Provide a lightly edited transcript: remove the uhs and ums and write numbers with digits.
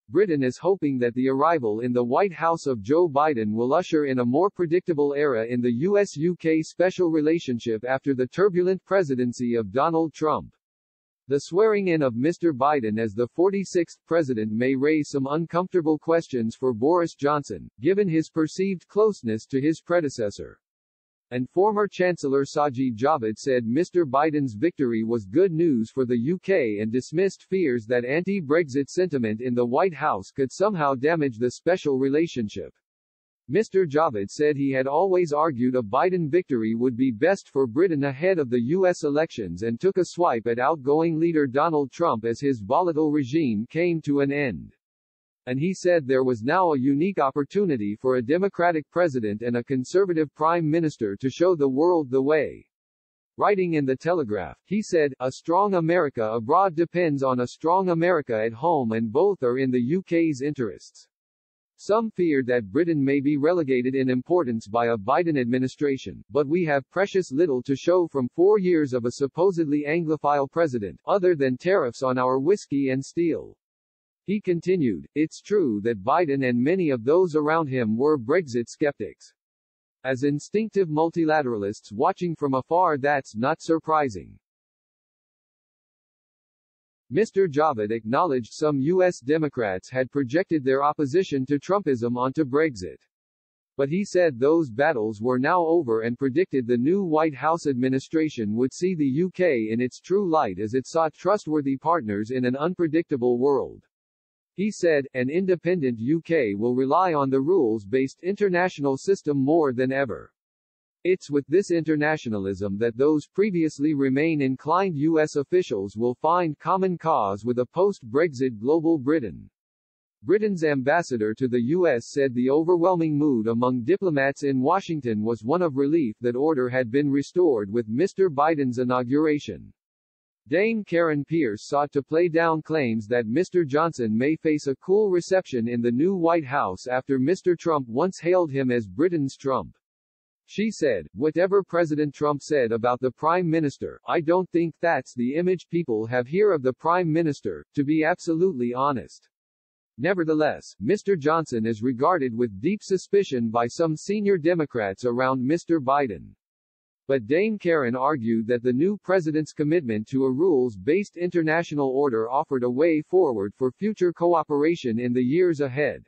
Britain is hoping that the arrival in the White House of Joe Biden will usher in a more predictable era in the US-UK special relationship after the turbulent presidency of Donald Trump. The swearing-in of Mr. Biden as the 46th president may raise some uncomfortable questions for Boris Johnson, given his perceived closeness to his predecessor. And former Chancellor Sajid Javid said Mr. Biden's victory was good news for the UK and dismissed fears that anti-Brexit sentiment in the White House could somehow damage the special relationship. Mr. Javid said he had always argued a Biden victory would be best for Britain ahead of the US elections and took a swipe at outgoing leader Donald Trump as his volatile regime came to an end. And he said there was now a unique opportunity for a Democratic president and a conservative prime minister to show the world the way. Writing in The Telegraph, he said, "A strong America abroad depends on a strong America at home, and both are in the UK's interests." Some feared that Britain may be relegated in importance by a Biden administration, but we have precious little to show from 4 years of a supposedly Anglophile president, other than tariffs on our whiskey and steel. He continued, "It's true that Biden and many of those around him were Brexit skeptics. As instinctive multilateralists watching from afar, that's not surprising." Mr. Javid acknowledged some U.S. Democrats had projected their opposition to Trumpism onto Brexit. But he said those battles were now over and predicted the new White House administration would see the UK in its true light as it sought trustworthy partners in an unpredictable world. He said, "An independent UK will rely on the rules-based international system more than ever. It's with this internationalism that those previously Remain-inclined US officials will find common cause with a post-Brexit global Britain." Britain's ambassador to the US said the overwhelming mood among diplomats in Washington was one of relief that order had been restored with Mr. Biden's inauguration. Dame Karen Pierce sought to play down claims that Mr. Johnson may face a cool reception in the new White House after Mr. Trump once hailed him as Britain's Trump. She said, "Whatever President Trump said about the Prime Minister, I don't think that's the image people have here of the Prime Minister, to be absolutely honest." Nevertheless, Mr. Johnson is regarded with deep suspicion by some senior Democrats around Mr. Biden. But Dame Karen argued that the new president's commitment to a rules-based international order offered a way forward for future cooperation in the years ahead.